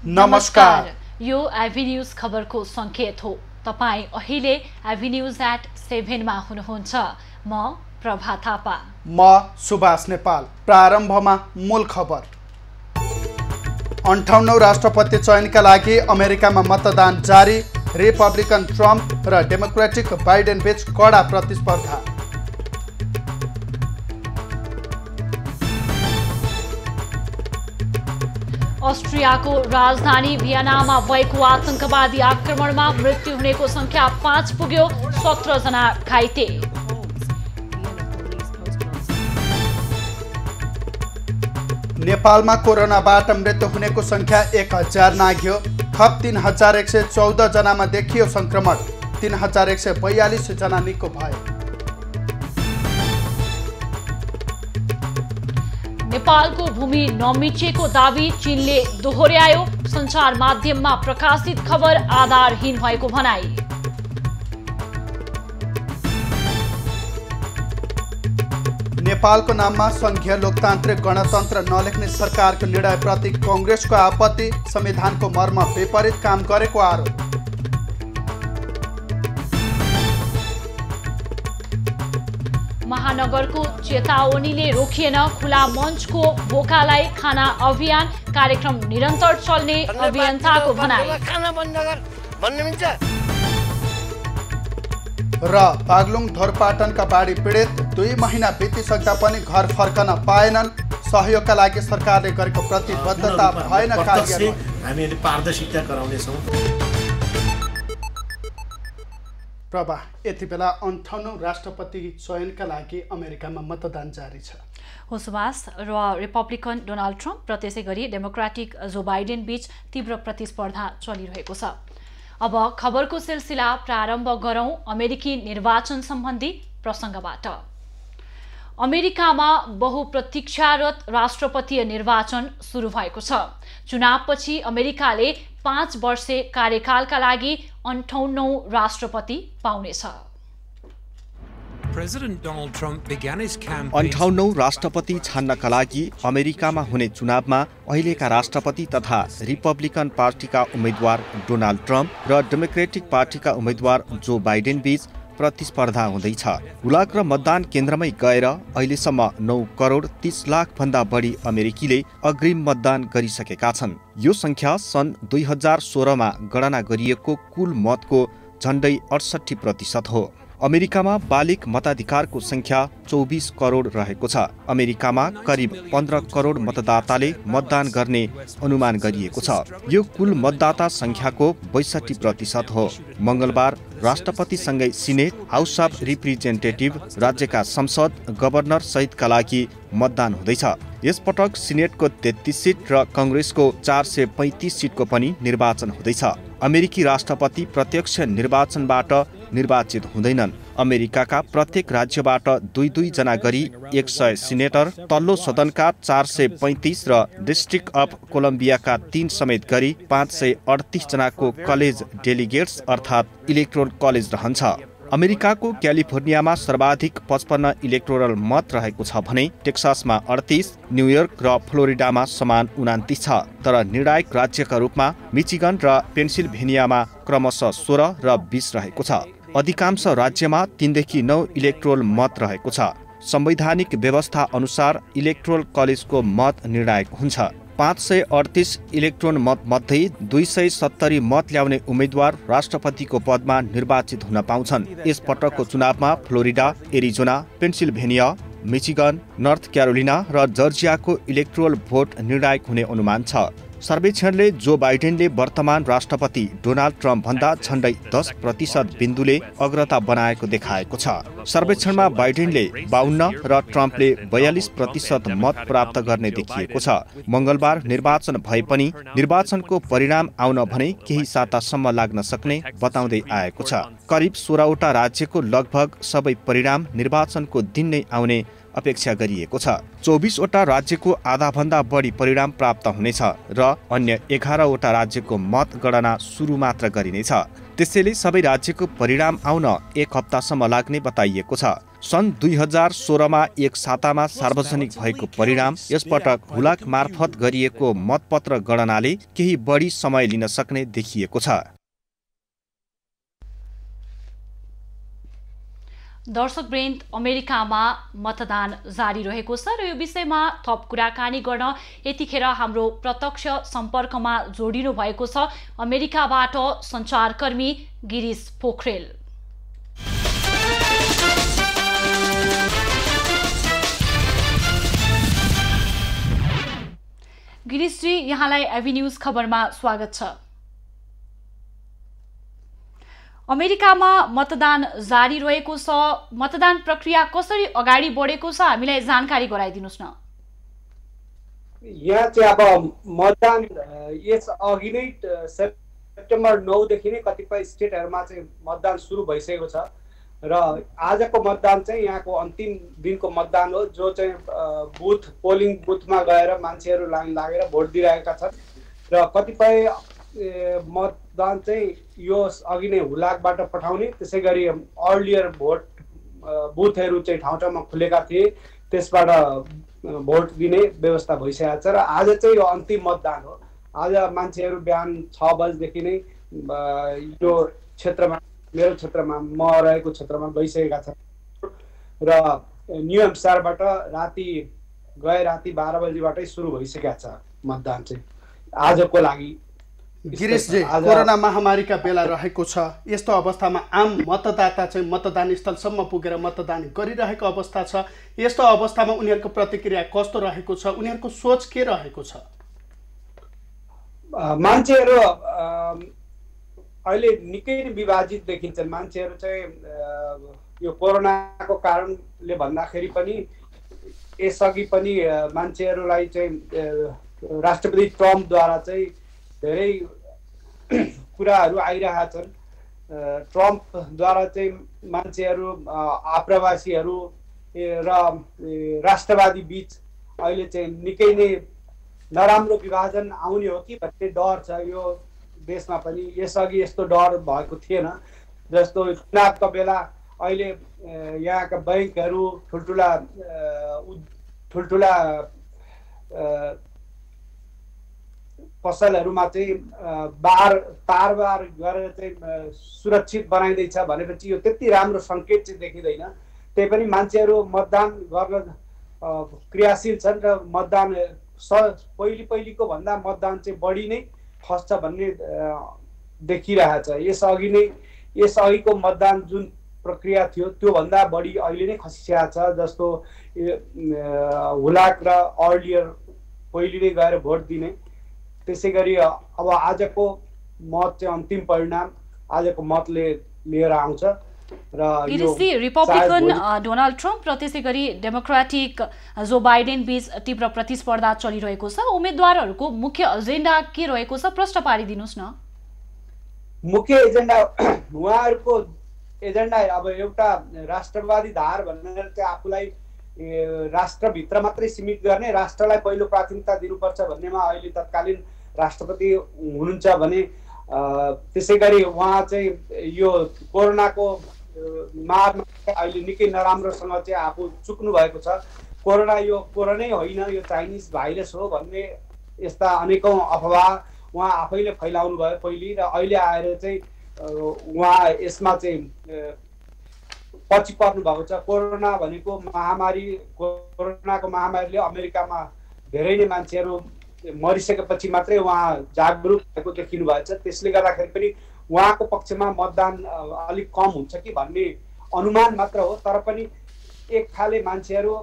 नमस्कार। यो एभी न्यूज खबरको संकेत हो। तपाई अहिले एभी न्यूज @7 मा हुनुहुन्छ। म प्रभा थापा। म सुभाष नेपाल। प्रारम्भमा मूल खबर। 58औं राष्ट्रपति चयनका लागि अमेरिकामा मतदान जारी। रिपब्लिकन ट्रम्प र डेमोक्रेटिक बाइडेन बीच कडा प्रतिस्पर्धा। अस्ट्रियाको राजधानी भियनामा भएको आतंकवादी आक्रमणमा मृत्यु हुनेको संख्या 5 पुग्यो। 17 जना घाइते। नेपालमा कोरोनाबाट मृत्यु हुनेको संख्या 1000 नाघ्यो। थप 3114 जनामा देखियो संक्रमण। 3142 जना निको भए। नेपालको भूमि नमिचेको दावी चीनले दोहोर्यायो। सञ्चार माध्यममा प्रकाशित खबर आधारहीन भएको भनाई। नेपालको नाममा संघीय लोकतान्त्रिक गणतन्त्र नलेख्ने सरकारको निर्णयप्रति कांग्रेसको आपत्ति। संविधानको मर्म विपरीत काम गरेको आरोप। महानगरको चेतावनीले रोकिएन खुला मञ्चको बोकालाई खाना अभियान। कार्यक्रम निरन्तर चल्ने अभियन्ताको भनाई। र बागलुङ ढोरपाटनका बाढी पीडित 2 महिना बितिसक्दा पनि घर फर्कन पाएनन्। सहयोगका लागि सरकारले गरेको प्रतिबद्धता भएन कार्य। हामीले पारदर्शिता गराउनेछौँ। प्रभा, यति बेला 58औं राष्ट्रपति चयनका लागि अमेरिकामा मतदान जारी छ। हो सुभाष। र रिपब्लिकन डोनाल्ड ट्रम्प र त्यसै गरी डेमोक्रेटिक जो बाइडेन बीच तीव्र प्रतिस्पर्धा चलिरहेको छ। अब खबरको सिलसिला प्रारम्भ गरौं अमेरिकी निर्वाचन सम्बन्धी प्रसङ्गबाट। अमेरिकामा बहुप्रतीक्षारत राष्ट्रपतीय निर्वाचन सुरु भएको छ। चुनावपछि अमेरिकाले 5 वर्षे कार्यकालका लागि 58औं राष्ट्रपति पाउनेछ। 58औं राष्ट्रपति छान्नका लागि अमेरिकामा हुने चुनावमा अहिलेका राष्ट्रपति तथा रिपब्लिकन पार्टीका उम्मेद्वार डोनाल्ड ट्रम्प र डेमोक्रेटिक पार्टीका उम्मेद्वार जो बाइडेन बीच प्रतिस्पर्धा हुँदैछ। हुलाक र मतदान केन्द्रमै गएर अहिलेसम्म 9 करोड 30 लाख भन्दा बढी अमेरिकीले अग्रिम मतदान गरिसकेका छन्। यो संख्या सन् 2016 मा गणना गरिएको कुल मतको झण्डै 68% हो। अमेरिकामा बालिग मताधिकारको संख्या 24 करोड रहेको छ। अमेरिकामा करिब 15 करोड मतदाताले मतदान गर्ने अनुमान गरिएको छ। यो कुल मतदाता संख्याको 62% हो। मंगलबार राष्ट्रपतिसँगै सिनेट, हाउस अफ रिप्रेजेन्टेटिभ, राज्यका संसद, गभर्नर सहितका लागि मतदान हुँदैछ। यसपटक सिनेटको 33 सिट र कांग्रेसको 435 सिटको पनि निर्वाचन हुँदैछ। अमेरिकी राष्ट्रपति प्रत्यक्ष निर्वाचनबाट निर्वाचित हुँदैनन्। अमेरिकाका प्रत्येक राज्यबाट 2-2 जना गरी 100 सिनेटर, तल्लो सदनका 435 र डिस्ट्रिक्ट अफ कोलम्बियाका 3 समेत गरी 538 जनाको कलेज डेलिगेट्स अर्थात् इलेक्टोरल कलेज रहन्छ। अमेरिकाको क्यालिफोर्नियामा सर्वाधिक 55 इलेक्टोरल मत रहेको छ भने टेक्सासमा 38, न्युयोर्क र फ्लोरिडामा समान 29 छ। तर निर्णायक राज्यका रूपमा मिचिगन र पेन्सिल्भेनियामा क्रमशः 16 र 20 रहेको छ। अधिकांश राज्यमा 3 देखि 9 इलेक्टोरल मत रहेको छ। संवैधानिक व्यवस्था अनुसार इलेक्टोरल कलेजको मत निर्णायक हुन्छ। 538 इलेक्ट्रोन मत मध्ये 270 मत ल्याउने उम्मेद्वार राष्ट्रपतिको पदमा निर्वाचित हुन पाउँछन्। यस पटकको चुनावमा Florida, Arizona, Pennsylvania, Michigan, north Carolina र जर्जियाको इलेक्टोरल भोट निर्णायक हुने अनुमान छ। सर्वेक्षणले जो बाइडेनले वर्तमान राष्ट्रपति डोनाल्ड ट्रम्प भन्दा झण्डै 10% बिन्दुले अग्रता बनाएको देखाएको छ। सर्वेक्षणमा बाइडेनले 52 र ट्रम्पले 42% मत प्राप्त गर्ने देखिएको छ। मंगलबार निर्वाचन भए पनि निर्वाचनको परिणाम आउन भने केही सातासम्म लाग्न सक्ने बताउँदै आएको छ। करिब 16 वटा राज्यको लगभग सबै परिणाम निर्वाचनको दिन नै आउने अपेक्षा गरिएको छ। 24 वटा राज्यको आधा भन्दा बढी परिणाम प्राप्त हुनेछ र अन्य 11 वटा राज्यको मत गणना सुरु मात्र गरिनेछ। त्यसैले सबै राज्यको परिणाम आउन 1 हप्तासम्म लाग्ने बताइएको छ। सन् 2016मा एक सातामा सार्वजनिक भएको परिणाम यसपटक हुलाक मार्फत गरिएको मतपत्र गणनाले केही बढी समय लिन सक्ने देखिएको छ। दर्शकवृन्द, अमेरिकामा मतदान जारी रहेको छ र यो विषयमा थप कुराकानी गर्न यतिखेर हाम्रो प्रत्यक्ष सम्पर्कमा जोडिनु भएको छ अमेरिकाबाट सञ्चारकर्मी गिरीश पोखरेल। गिरीशजी, यहाँलाई एभी न्यूज खबरमा स्वागत छ। अमेरिकामा मतदान जारी रहेको छ, मतदान प्रक्रिया कसरी अगाडि बढेको छ हामीलाई जानकारी गराइदिनुस् न। यहाँ चाहिँ अब मतदान यस अघि नै सेप्टेम्बर 9 देखि नै कतिपय स्टेटहरुमा चाहिँ मतदान सुरु भइसकेको छ र आजको मतदान चाहिँ यहाँको अन्तिम दिनको मतदान हो, जो चाहिँ पोलिङ बुथमा गएर मान्छेहरू लाइन लागेर भोट दिइरहेका छन् र कतिपय मतदान चाहिँ यो अघि नै हुलाकबाट पठाउने, त्यसै गरी अर्लियर भोट बुथहरू चाहिँ ठाउँ ठाउँमा खुलेका थिए, त्यसबाट भोट दिने व्यवस्था भइसकेको छ र आज चाहिँ यो अन्तिम मतदान हो। आज मान्छेहरू बिहान 6 बजेदेखि नै यो क्षेत्रमा, मेरो क्षेत्रमा, म रहेको क्षेत्रमा गइसकेका छन् र न्यू हेम्पसायरबाट राति 12 बजेबाटै सुरु भइसकेको छ मतदान चाहिँ आजको लागि। गिरीशजी, कोरोना महामारीका बेला रहेको छ, यस्तो अवस्थामा आम मतदाता चाहिँ मतदान स्थलसम्म पुगेर मतदान गरिरहेको अवस्था छ। यस्तो अवस्थामा उनीहरूको प्रतिक्रिया कस्तो रहेको छ, उनीहरूको सोच के रहेको छ? मान्छेहरू अहिले निकै नै विभाजित देखिन्छन्। मान्छेहरू चाहिँ यो कोरोनाको कारणले भन्दाखेरि पनि यसअघि पनि मान्छेहरूलाई चाहिँ राष्ट्रपति ट्रम्पद्वारा चाहिँ धेरै कुराहरू आइरहेका छन्। ट्रम्पद्वारा चाहिँ मान्छेहरू, आप्रवासीहरू र राष्ट्रवादी बीच अहिले चाहिँ निकै नै नराम्रो विभाजन आउने हो कि भन्ने डर छ यो देशमा पनि। यसअघि यस्तो डर भएको थिएन। जस्तो चुनावका बेला अहिले यहाँका बैंकहरू, ठुल्ठुला पसलहरूमा चाहिँ तारबार गरेर चाहिँ सुरक्षित बनाइँदैछ भनेपछि यो त्यति राम्रो सङ्केत चाहिँ देखिँदैन। त्यही पनि मान्छेहरू मतदान गर्न क्रियाशील छन् र मतदान पहिलेको भन्दा मतदान चाहिँ बढी नै खस्छ भन्ने देखिरहेछ। यसअघिको मतदान जुन प्रक्रिया थियो त्योभन्दा बढी अहिले नै खसिसकेको छ। जस्तो हुलाक र अर्लियर पहिले नै गएर भोट दिने, त्यसै गरी अब आजको मत चाहिँ अन्तिम परिणाम आजको मतले लिएर आउँछ र रिपब्लिकन डोनाल्ड ट्रम्प र त्यसै गरी डेमोक्रेटिक जो बाइडेन बीच तीव्र प्रतिस्पर्धा चलिरहेको छ। उम्मेदवारहरूको मुख्य एजेन्डा के रहेको छ, प्रश्न पारिदिनुस् न। मुख्य एजेन्डा, उहाँहरूको एजेन्डा अब एउटा राष्ट्रवादी धार भनेर चाहिँ आफूलाई राष्ट्रभित्र मात्रै सीमित गर्ने, राष्ट्रलाई पहिलो प्राथमिकता दिनुपर्छ भन्नेमा अहिले तत्कालीन राष्ट्रपति हुनुहुन्छ भने, त्यसै गरी उहाँ चाहिँ यो कोरोनाको मारमा अहिले निकै नराम्रोसँग चाहिँ आफू चुक्नु भएको छ। कोरोनै होइन, यो चाइनिज भाइरस हो भन्ने यस्ता अनेकौं अफवाह उहाँ आफैले फैलाउनु भयो पहिले, र अहिले आएर चाहिँ उहाँ यसमा चाहिँ पछि पर्नु भएको छ। कोरोना भनेको महामारी, कोरोनाको महामारीले अमेरिकामा धेरै नै मान्छेहरू मरिसकेपछि मात्रै उहाँ जागरुक भएको देखिनु भएको छ। त्यसले गर्दाखेरि पनि उहाँको पक्षमा मतदान अलिक कम हुन्छ कि भन्ने अनुमान मात्र हो। तर पनि एक खाले मान्छेहरू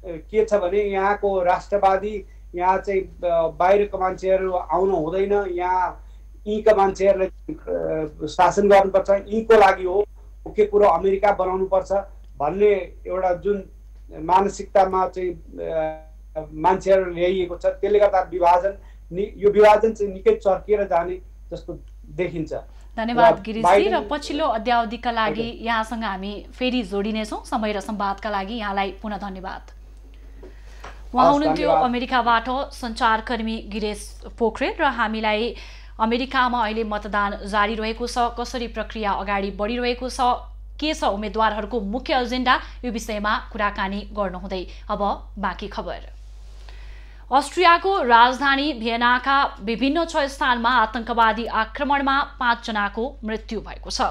के छ भने यहाँको राष्ट्रवादी, यहाँ चाहिँ बाहिरको मान्छेहरू आउनु हुँदैन, यहाँ यीका मान्छेहरूलाई शासन गर्नुपर्छ, यीको लागि हो मुख्य कुरो अमेरिका बनाउनु पर्छ भन्ने एउटा जुन मानसिकतामा चाहिँ मान्छेहरू ल्याइएको छ, त्यसले गर्दा यो विभाजन चाहिँ निकै चर्किएर जाने जस्तो देखिन्छ। धन्यवाद गिरीशजी, र पछिल्लो अध्यावधिका लागि यहाँसँग हामी फेरि जोडिनेछौँ। समय र संवादका लागि यहाँलाई पुनः धन्यवाद। उहाँ हुनुहुन्थ्यो अमेरिकाबाट सञ्चारकर्मी गिरीश पोखरेल र हामीलाई अमेरिकामा अहिले मतदान जारी रहेको छ, कसरी प्रक्रिया अगाडि बढिरहेको छ, के छ उम्मेद्वारहरूको मुख्य एजेन्डा यो विषयमा कुराकानी गर्नुहुँदै अब बाँकी खबर। अस्ट्रियाको राजधानी भियनाका विभिन्न 6 स्थानमा आतंकवादी आक्रमणमा 5 जनाको मृत्यु भएको छ।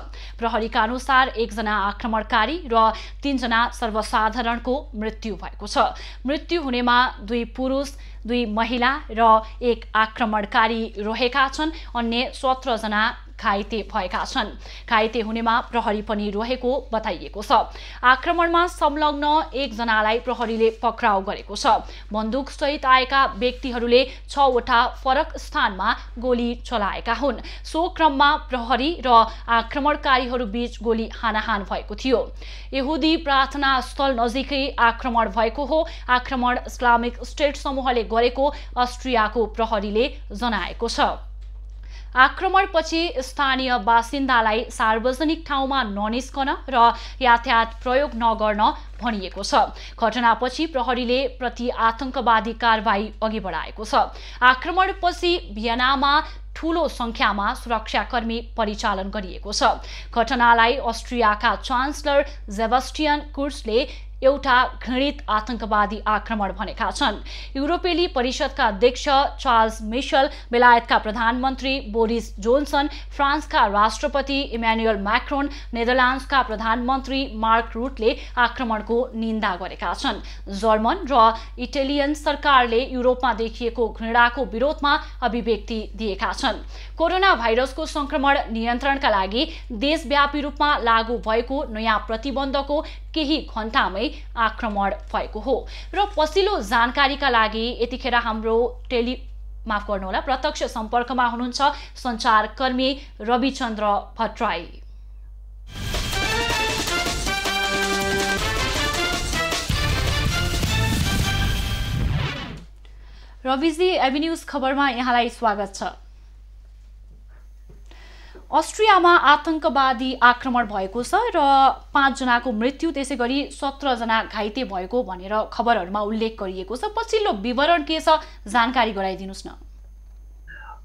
प्रहरीका अनुसार 1 जना आक्रमणकारी र 3 जना सर्वसाधारणको मृत्यु भएको छ। मृत्यु हुनेमा 2 पुरुष 2 महिला र 1 आक्रमणकारी रहेका छन्। अन्य 17 जना घाइते भएका छन्। घाइते हुनेमा प्रहरी पनि रहेको बताइएको छ। आक्रमणमा संलग्न 1 जनालाई प्रहरीले पक्राउ गरेको छ। बन्दुकसहित आएका व्यक्तिहरूले 6 वटा फरक स्थानमा गोली चलाएका हुन्। सो क्रममा प्रहरी र आक्रमणकारीहरू बीच गोली हानाहान भएको थियो। यहुदी प्रार्थना स्थल नजिकै आक्रमण भएको हो। आक्रमण इस्लामिक स्टेट समूहले गरेको अस्ट्रियाको प्रहरीले जनाएको छ। आक्रमणपछि स्थानीय बासिन्दालाई सार्वजनिक ठाउँमा ननिस्कन र यातायात प्रयोग नगर्न भनिएको छ। घटनापछि प्रहरीले प्रति आतंकवादी कारबाही अघि बढाएको छ। आक्रमणपछि भियनामा ठूलो संख्यामा सुरक्षाकर्मी परिचालन गरिएको छ। घटनालाई अस्ट्रियाका चान्सलर सेबास्टियन कुर्जले एउटा घृणित आतंकवादी आक्रमण भनेका छन्। युरोपेली परिषदका अध्यक्ष चार्ल्स मिशेल, बेलायतका प्रधानमन्त्री बोरिस जोन्सन, फ्रान्सका राष्ट्रपति इमानुएल मैक्रोन, नेदरल्यान्ड्सका प्रधानमन्त्री मार्क रुटले आक्रमणको निन्दा गरेका छन्। जर्मन र इटालियन सरकारले युरोपमा देखिएको घृणाको विरोधमा अभिव्यक्ति दिएका छन्। कोरोना भाइरसको संक्रमण नियन्त्रणका लागि देशव्यापी रूपमा लागू भएको नयाँ प्रतिबन्धको केही घण्टामै आक्रमण भएको हो। र पछिल्लो जानकारीका लागि यतिखेर हाम्रो माफ गर्नुहोला प्रत्यक्ष सम्पर्कमा हुनुहुन्छ सञ्चारकर्मी रविचन्द्र भट्टराई। रविजी, एभिन्यूज खबरमा यहाँलाई स्वागत छ। अस्ट्रियामा आतंकवादी आक्रमण भएको छ र 5 जनाको मृत्यु, त्यसैगरी 17 जना घाइते भएको भनेर खबरहरूमा उल्लेख गरिएको छ। पछिल्लो विवरण के छ, जानकारी गराइदिनुस् न।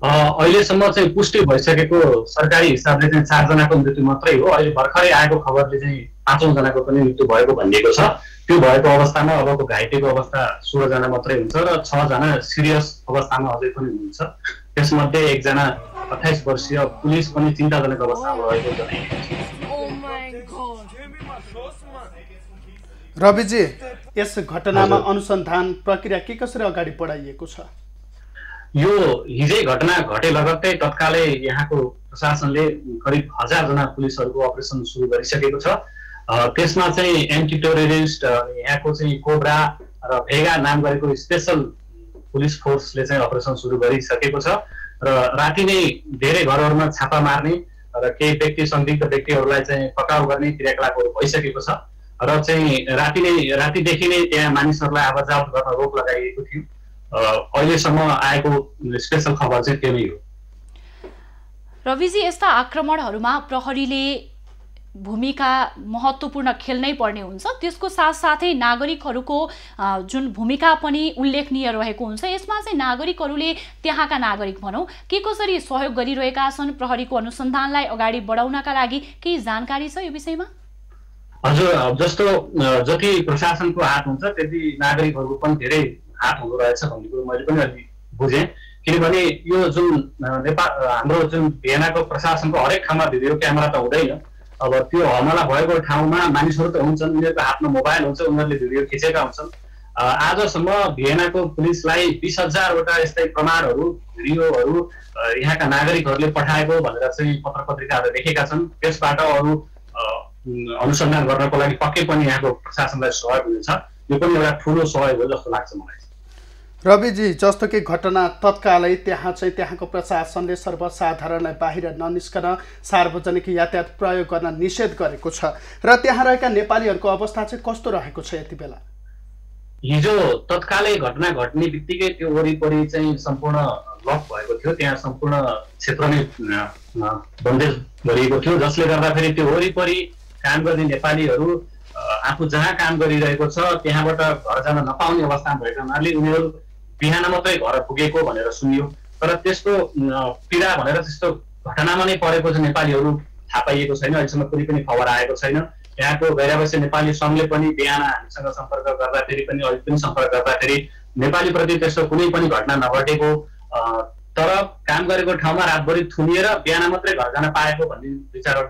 अहिलेसम्म चाहिँ पुष्टि भइसकेको सरकारी हिसाबले चाहिँ 4 जनाको मृत्यु मात्रै हो। अहिले भर्खरै आएको खबरले चाहिँ 5औं जनाको पनि मृत्यु भएको भनिएको छ। त्यो भएको अवस्थामा अबको घाइतेको अवस्था 16 जना मात्रै हुन्छ र 6 जना सिरियस अवस्थामा अझै पनि हुनुहुन्छ। त्यसमध्ये 1 जना 28 वर्षीय पुलिस पनि चिन्ताजनक अवस्थामा रहेको जनाइएको छ। रविजी, यस घटनामा अनुसन्धान प्रक्रिया के कसरी अगाडि बढाइएको छ? यो हिजै घटना घटे लगत्तै तत्कालै यहाँको प्रशासनले करिब 1000 जना पुलिसहरूको अपरेसन सुरु गरिसकेको छ। त्यसमा चाहिँ एन्टी टेरोरिस्ट यहाँको चाहिँ कोब्रा र भेगा नाम गरेको स्पेशल पुलिस फोर्सले चाहिँ अपरेसन सुरु गरिसकेको छ र राति नै धेरै घरहरूमा छापा मार्ने र केही व्यक्ति संदिग्ध व्यक्तिहरूलाई चाहिँ पक्राउ गर्ने क्रियाकलापहरू भइसकेको छ र चाहिँ रातिदेखि नै त्यहाँ मानिसहरूलाई आवाजावत गर्न रोक लगाइएको थियो। अहिलेसम्म आएको स्पेशल खबर चाहिँ त्यो नै हो। रविजी, यस्ता आक्रमणहरूमा प्रहरीले भूमिका महत्त्वपूर्ण खेल्नै पर्ने हुन्छ। त्यसको साथसाथै नागरिकहरूको जुन भूमिका पनि उल्लेखनीय रहेको हुन्छ। यसमा चाहिँ नागरिकहरूले, त्यहाँका नागरिक भनौँ, के कसरी सहयोग गरिरहेका छन् प्रहरीको अनुसन्धानलाई अगाडि बढाउनका लागि, केही जानकारी छ यो विषयमा? हजुर, जस्तो जति प्रशासनको हात हुन्छ त्यति नागरिकहरूको पनि धेरै हात हुँदो रहेछ भन्ने कुरो मैले पनि अलि बुझेँ। किनभने यो जुन नेपाल हाम्रो जुन भियनाको प्रशासनको हरेक ठाउँमा भिडियो क्यामेरा त हुँदैन। अब त्यो हमला भएको ठाउँमा मानिसहरू त हुन्छन्, उनीहरूको हातमा मोबाइल हुन्छ, उनीहरूले भिडियो खिचेका हुन्छन्। आजसम्म भियनाको पुलिसलाई 20,000 वटा यस्तै प्रमाणहरू, भिडियोहरू यहाँका नागरिकहरूले पठाएको भनेर चाहिँ पत्र पत्रिकाहरू लेखेका छन्। त्यसबाट अरू अनुसन्धान गर्नको लागि पक्कै पनि यहाँको प्रशासनलाई सहयोग हुनेछ। यो पनि एउटा ठुलो सहयोग हो जस्तो लाग्छ मलाई। रविजी, जस्तो कि घटना तत्कालै त्यहाँको प्रशासनले सर्वसाधारणलाई बाहिर ननिस्कन, सार्वजनिक यातायात प्रयोग गर्न निषेध गरेको छ र त्यहाँ रहेका नेपालीहरूको अवस्था चाहिँ कस्तो रहेको छ यति बेला? हिजो तत्कालै घटना घट्ने बित्तिकै त्यो वरिपरि चाहिँ सम्पूर्ण लक भएको थियो। त्यहाँ सम्पूर्ण क्षेत्र नै बन्देज गरिएको थियो, जसले गर्दाखेरि त्यो वरिपरि काम गर्ने नेपालीहरू आफू जहाँ काम गरिरहेको छ त्यहाँबाट घर जान नपाउने अवस्थामा भएको हुनाले उनीहरू बिहान मात्रै घर पुगेको भनेर सुनियो। तर त्यस्तो पीडा भनेर त्यस्तो घटनामा नै परेको चाहिँ नेपालीहरू थाहा पाइएको छैन, अहिलेसम्म कुनै पनि खबर आएको छैन। यहाँको गैरावासी नेपाली सङ्घले पनि बिहान हामीसँग सम्पर्क गर्दाखेरि पनि अहिले पनि सम्पर्क गर्दाखेरि नेपालीप्रति त्यस्तो कुनै पनि घटना नघटेको, तर काम गरेको ठाउँमा रातभरि थुनिएर बिहान मात्रै घर जान पाएको भन्ने 2-4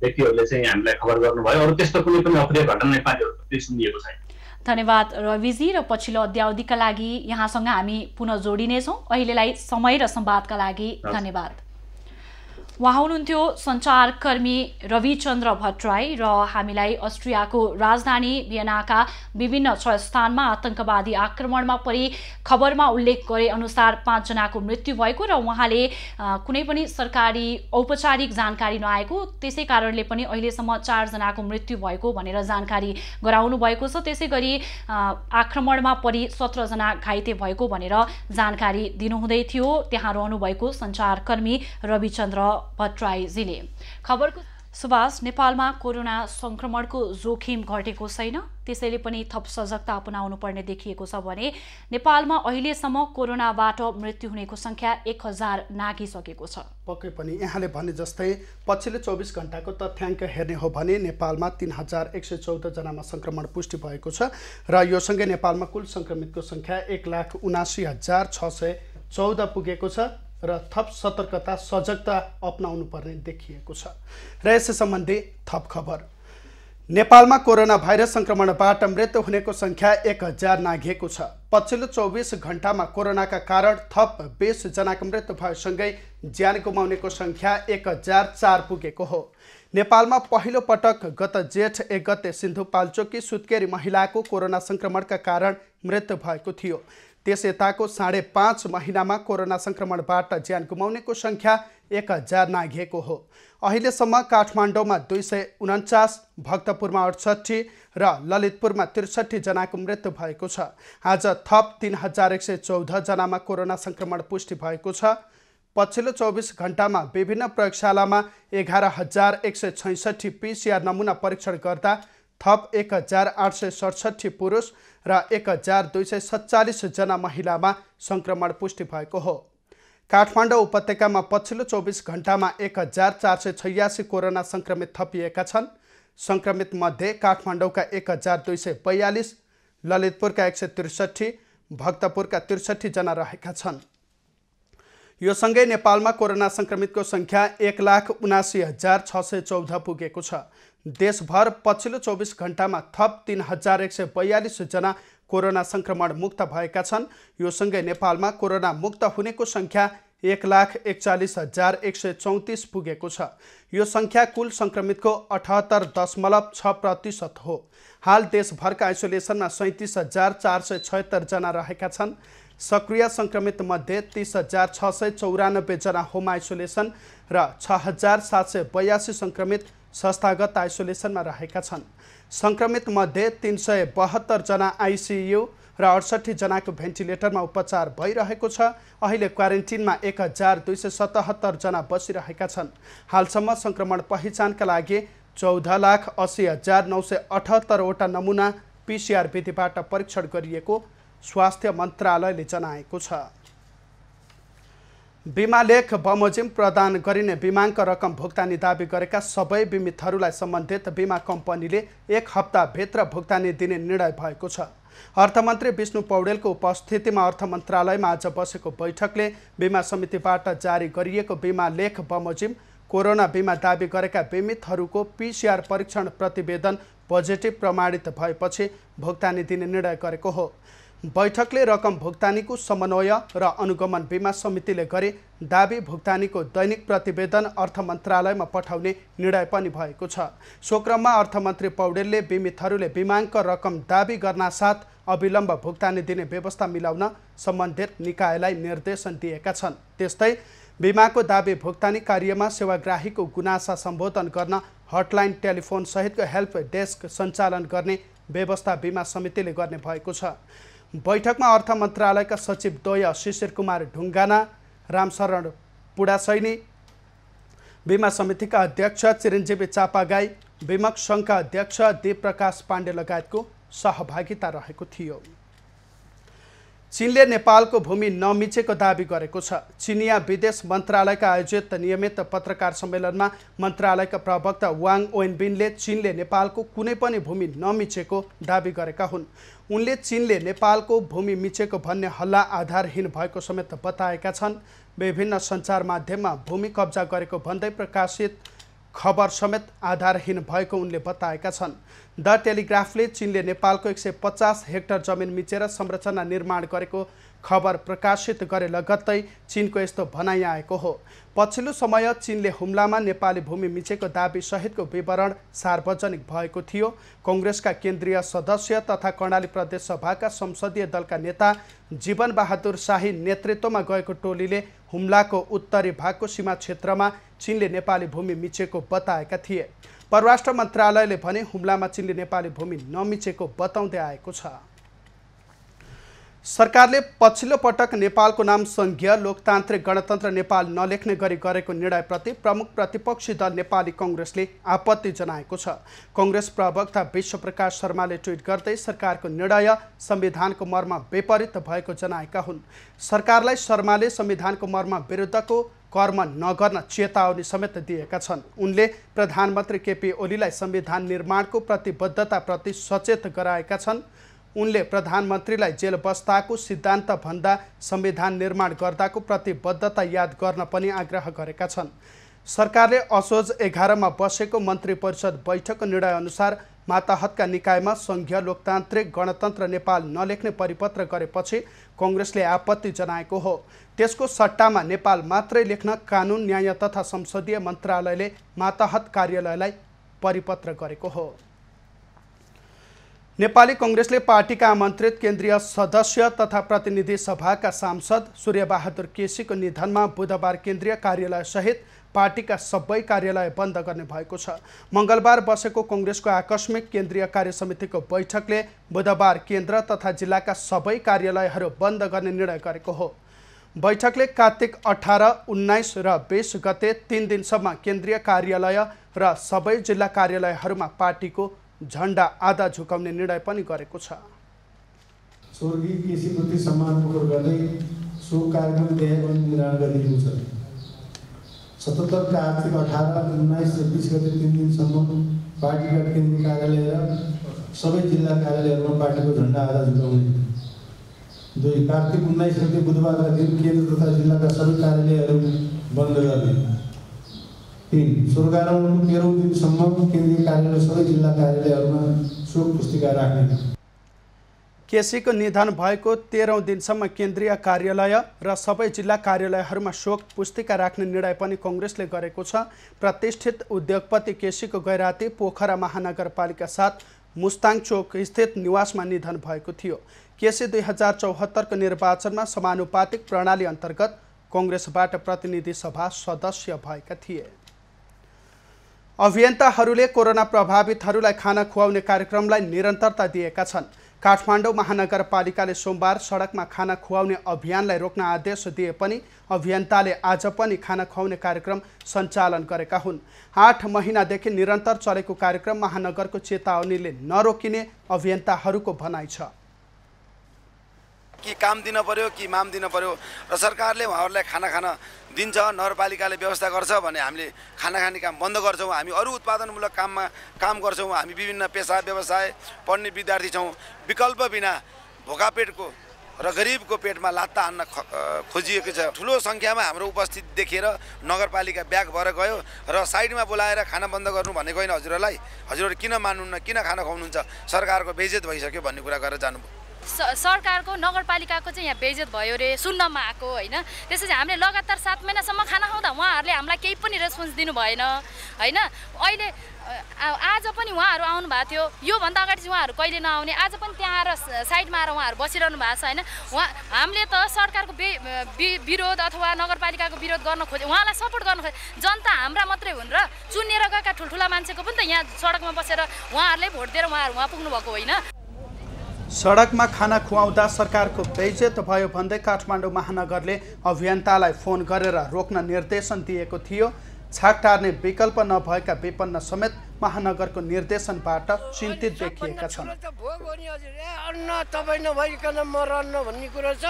व्यक्तिहरूले चाहिँ हामीलाई खबर गर्नुभयो। अरू त्यस्तो कुनै पनि अप्रिय घटना नेपालीहरूप्रति सुनिएको छैन। धन्यवाद रविजी, र पछिल्लो अध्यावधिका लागि यहाँसँग हामी पुनः जोडिनेछौँ। अहिलेलाई समय र संवादका लागि धन्यवाद। उहाँ हुनुहुन्थ्यो सञ्चारकर्मी रविचन्द्र भट्टराई, र हामीलाई अस्ट्रियाको राजधानी भियनाका विभिन्न 6 स्थानमा आतंकवादी आक्रमणमा परि खबरमा उल्लेख गरे अनुसार 5 जनाको मृत्यु भएको र उहाँले कुनै पनि सरकारी औपचारिक जानकारी नआएको, त्यसै कारणले पनि अहिलेसम्म 4 जनाको मृत्यु भएको भनेर जानकारी गराउनु भएको छ। त्यसै गरी आक्रमणमा परि 17 जना घाइते भएको भनेर जानकारी दिनुहुँदै थियो त्यहाँ रहनुभएको सञ्चारकर्मी रविचन्द्र भट्टराईजीले। खबरको सुभाष, नेपालमा कोरोना संक्रमणको जोखिम घटेको छैन, त्यसैले पनि थप सजगता अपनाउनु पर्ने देखिएको छ भने नेपालमा अहिलेसम्म कोरोनाबाट मृत्यु हुनेको संख्या 1000 नाघिसकेको छ। पक्कै पनि यहाँले भने जस्तै पछिल्लो 24 घण्टाको तथ्याङ्क हेर्ने हो भने नेपालमा 3114 जनामा संक्रमण पुष्टि भएको छ र यो सँगै नेपालमा कुल संक्रमितको संख्या 1,79,614 पुगेको छ र थप सतर्कता सजगता अपनाउनु पर्ने देखिएको छ। र यसै सम्बन्धी थप खबर, नेपालमा कोरोना भाइरस संक्रमणबाट मृत्यु हुनेको संख्या 1000 नाघेको छ। पछिल्लो 24 घण्टामा कोरोनाका कारण थप 20 जनाको मृत्यु भएसँगै ज्यान गुमाउनेको संख्या 1004 पुगेको हो। नेपालमा पहिलो पटक गत जेठ 1 गते सिन्धुपाल्चोकी सुत्केरी महिलाको कोरोना संक्रमणका कारण मृत्यु भएको थियो। त्यस यताको 5.5 महिनामा कोरोना संक्रमणबाट ज्यान गुमाउनेको संख्या 1000 नाघेको हो। अहिलेसम्म काठमाडौँमा 249, भक्तपुरमा 68 र ललितपुरमा 63 जनाको मृत्यु भएको छ। आज थप 3114 जनामा कोरोना संक्रमण पुष्टि भएको छ। पछिल्लो 24 घण्टामा विभिन्न प्रयोगशालामा 11166 PCR नमुना परीक्षण गर्दा थप 1867 पुरुष र 1247 जना महिलामा संक्रमण पुष्टि भएको हो। काठमाडौँ उपत्यकामा पछिल्लो 24 घण्टामा 1486 कोरोना संक्रमित थपिएका छन्। संक्रमित मध्ये काठमाडौँका 1242, ललितपुरका 163, भक्तपुरका 63 जना रहेका छन्। यो सँगै नेपालमा कोरोना संक्रमितको संख्या 1,79,614 पुगेको छ। देशभर पछिल्लो 24 घण्टामा थप 3142 जना कोरोना संक्रमण मुक्त भएका छन्। यो सँगै नेपालमा कोरोना मुक्त हुनेको संख्या 1,41,134 पुगेको छ। यो संख्या कुल संक्रमितको 78.6% हो। हाल देशभरका आइसोलेसनमा 37,476 जना रहेका छन्। सक्रिय संक्रमित मध्ये 30,694 जना होम आइसोलेसन र 6,782 संक्रमित संस्थागत आइसोलेसनमा रहेका छन्। संक्रमित मध्ये 372 जना आइसियु र 68 जनाको भेन्टिलेटरमा उपचार भइरहेको छ। अहिले क्वारेन्टिनमा 1277 जना बसिरहेका छन्। हालसम्म संक्रमण पहिचानका लागि 14,80,978 वटा नमुना PCR विधिबाट परीक्षण गरिएको स्वास्थ्य मन्त्रालयले जनाएको छ। बिमा लेख बमोजिम प्रदान गरिने बिमाको रकम भुक्तानी दाबी गरेका सबै बिमितहरूलाई सम्बन्धित बिमा कम्पनीले 1 हप्ताभित्र भुक्तानी दिने निर्णय भएको छ। अर्थमन्त्री विष्णु पौडेलको उपस्थितिमा अर्थ मन्त्रालयमा आज बसेको बैठकले बिमा समितिबाट जारी गरिएको बिमा लेख बमोजिम कोरोना बिमा दाबी गरेका बिमितहरूको PCR परीक्षण प्रतिवेदन पोजिटिभ प्रमाणित भएपछि भुक्तानी दिने निर्णय गरेको हो। बैठकले रकम भुक्तानीको समन्वय र अनुगमन बिमा समितिले गरे दाबी भुक्तानीको दैनिक प्रतिवेदन अर्थ मन्त्रालयमा पठाउने निर्णय पनि भएको छ। सो क्रममा अर्थमन्त्री पौडेलले बिमितहरूले बिमाको रकम दाबी गर्नासाथ अविलम्ब भुक्तानी दिने व्यवस्था मिलाउन सम्बन्धित निकायलाई निर्देशन दिएका छन्। त्यस्तै बिमाको दाबी भुक्तानी कार्यमा सेवाग्राहीको गुनासा सम्बोधन गर्न हटलाइन टेलिफोन सहितको हेल्प डेस्क सञ्चालन गर्ने व्यवस्था बिमा समितिले गर्ने भएको छ। बैठकमा अर्थ मन्त्रालयका सचिव द्वय शिशिर कुमार ढुङ्गाना, रामशरण पुडासैनी, बिमा समितिका अध्यक्ष चिरञ्जीवी चापागाई, बिमक सङ्घका अध्यक्ष देवप्रकाश पाण्डे लगायतको सहभागिता रहेको थियो। चीनले नेपालको भूमि नमिचेको दाबी गरेको छ। चिनिया विदेश मन्त्रालयका आयोजित नियमित पत्रकार सम्मेलनमा मन्त्रालयका प्रवक्ता वाङ वेनबिनले चीनले नेपालको कुनै पनि भूमि नमिचेको दाबी गरेका हुन्। उनले चीनले नेपालको भूमि मिचेको भन्ने हल्ला आधारहीन भएको समेत बताएका छन्। विभिन्न सञ्चार माध्यममा भूमि कब्जा गरेको भन्दै प्रकाशित खबर समेत आधारहीन भएको उनले बताएका छन्। द टेलिग्राफले चीनले नेपालको 150 हेक्टर जमिन मिचेर संरचना निर्माण गरेको खबर प्रकाशित गरे लगत्तै चीनको यस्तो भनाइ आएको हो। पछिल्लो समय चीनले हुम्लामा नेपाली भूमि मिचेको दाबी सहितको विवरण सार्वजनिक भएको थियो। कांग्रेसका केन्द्रीय सदस्य तथा कर्णाली प्रदेश सभाका संसदीय दलका नेता जीवन बहादुर शाही नेतृत्वमा गएको टोलीले हुम्लाको उत्तरी भागको सीमा क्षेत्रमा चीनले नेपाली भूमि मिचेको बताएका थिए। परराष्ट्र मन्त्रालयले भने हुम्लामा चीनले नेपाली भूमि नमिचेको बताउँदै आएको छ। सरकारले पछिल्लो पटक नेपालको नाम संघीय लोकतान्त्रिक गणतन्त्र नेपाल नलेख्ने गरी गरेको निर्णयप्रति प्रमुख प्रतिपक्षी दल नेपाली कांग्रेसले आपत्ति जनाएको छ। कांग्रेस प्रवक्ता विश्वप्रकाश शर्माले ट्विट गर्दै सरकारको निर्णय संविधानको मर्म विपरीत भएको जनाएका हुन्। सरकारलाई शर्माले संविधानको मर्म विरुद्धको कर्म नगर्न चेतावनी समेत दिएका छन्। उनले प्रधानमन्त्री केपी ओलीलाई संविधान निर्माणको प्रतिबद्धताप्रति सचेत गराएका छन्। उनले प्रधानमन्त्रीलाई जेल बस्दाको सिद्धान्त भन्दा संविधान निर्माण गर्दाको प्रतिबद्धता याद गर्न पनि आग्रह गरेका छन्। सरकारले असोज 11 मा बसेको मन्त्री परिषद बैठकको निर्णयअनुसार मातहतका निकायमा संघीय लोकतान्त्रिक गणतन्त्र नेपाल नलेख्ने परिपत्र गरेपछि कांग्रेसले आपत्ति जनाएको हो। त्यसको सट्टामा नेपाल मात्रै लेख्न कानुन न्याय तथा संसदीय मन्त्रालयले मातहत कार्यालयलाई परिपत्र गरेको हो। नेपाली कांग्रेसले पार्टीका आमन्त्रित केन्द्रीय सदस्य तथा प्रतिनिधि सभाका सांसद सूर्यबहादुर केसीको निधनमा बुधबार केन्द्रीय कार्यालय सहित पार्टीका सबै कार्यालय बन्द गर्ने भएको छ। मंगलबार बसेको कांग्रेसको आकस्मिक केन्द्रीय कार्यसमितिको बैठकले बुधबार केन्द्र तथा जिल्लाका सबै कार्यालयहरू बन्द गर्ने निर्णय गरेको हो। बैठकले कार्तिक 18, 19 र 20 गते 3 दिनसम्म केन्द्रीय कार्यालय र सबै जिल्ला कार्यालयहरूमा पार्टीको झण्डा आधा झुकाउने निर्णय पनि गरेको छ। स्वर्गीय केसीप्रति सम्मान पोखर गर्दै सो कार्यक्रम निर्माण गरिएको छ। 77 का कार्तिक 18, 19 र 20 गते 3 दिनसम्म पार्टीका केन्द्रीय कार्यालय र सबै जिल्ला कार्यालयहरूमा पार्टीको झण्डा आधा झुकाउने। 2 कार्तिक 19 गते बुधबारका दिन केन्द्र तथा जिल्लाका सबै कार्यालयहरू बन्द गर्ने। 3 स्वर्गारोहणको 13औं दिनसम्म केन्द्रीय कार्यालय सबै जिल्ला कार्यालयहरूमा शोक पुस्तिका राख्ने। केसीको निधन भएको 13औं दिनसम्म केन्द्रीय कार्यालय र सबै जिल्ला कार्यालयहरूमा शोक पुस्तिका राख्ने निर्णय पनि कांग्रेसले गरेको छ। प्रतिष्ठित उद्योगपति केसीको गैराती पोखरा महानगरपालिका 7 मुस्ताङ चोक स्थित निवासमा निधन भएको थियो। केसी 2074 को निर्वाचनमा समानुपातिक प्रणाली अन्तर्गत कांग्रेसबाट प्रतिनिधि सभा सदस्य भएका थिए। अभियन्ताहरूले कोरोना प्रभावितहरूलाई खाना खुवाउने कार्यक्रमलाई निरन्तरता दिएका छन्। काठमाडौँ महानगरपालिकाले सोमबार सडकमा खाना खुवाउने अभियानलाई रोक्न आदेश दिए पनि अभियन्ताले आज पनि खाना खुवाउने कार्यक्रम सञ्चालन गरेका हुन्। 8 महिनादेखि निरन्तर चलेको कार्यक्रम महानगरको चेतावनीले नरोकिने अभियन्ताहरूको भनाइ छ। कि काम दिन पर्यो कि माम दिन पर्यो र सरकारले उहाँहरूलाई खाना खान दिन्छ, नगरपालिकाले व्यवस्था गर्छ भने हामीले खाना खाने काम बन्द गर्छौँ। हामी अरू उत्पादनमूलक काममा काम गर्छौँ। हामी विभिन्न पेसा व्यवसाय पढ्ने विद्यार्थी छौँ। विकल्प बिना भोका पेटको र गरिबको पेटमा लात्ता हान्न खोजिएको छ। ठुलो सङ्ख्यामा हाम्रो उपस्थिति देखेर नगरपालिका ब्याक भएर गयो र साइडमा बोलाएर खाना बन्द गर्नु भनेको होइन। हजुरहरूलाई हजुरहरू किन मान्नुहुन्न, किन खाना खुवाउनुहुन्छ, सरकारको बेइज्जत भइसक्यो भन्ने कुरा गरेर जानुभयो। सरकारको नगरपालिकाको चाहिँ यहाँ बेइज्जत भयो रे सुन्नमा आएको होइन। त्यसपछि हामीले लगातार 7 महिनासम्म खाना खाउँदा उहाँहरूले हामीलाई केही पनि रेस्पोन्स दिनु भएन होइन। अहिले आज पनि उहाँहरू आउनु भएको थियो। योभन्दा अगाडि चाहिँ उहाँहरू कहिले नआउने, आज पनि त्यहाँ आएर साइडमा आएर उहाँहरू बसिरहनु भएको छ होइन। हामीले त सरकारको विरोध अथवा नगरपालिकाको विरोध गर्न खोज्यो, उहाँलाई सपोर्ट गर्न खोज्यो। जनता हाम्रा मात्रै हुन् र चुनेर गएका ठुल्ठुला मान्छेको पनि त यहाँ सडकमा बसेर उहाँहरूले भोट दिएर उहाँहरू उहाँ पुग्नु भएको होइन। सडकमा खाना खुवाउँदा सरकारको बेइज्जत भयो भन्दै काठमाडौँ महानगरले अभियन्तालाई फोन गरेर रोक्न निर्देशन दिएको थियो। छाक टार्ने विकल्प नभएका विपन्न समेत महानगरको निर्देशनबाट चिन्तित देखिएका छन्। अन्न तपाईँ नभइकन म रहन्न भन्ने कुरो छ।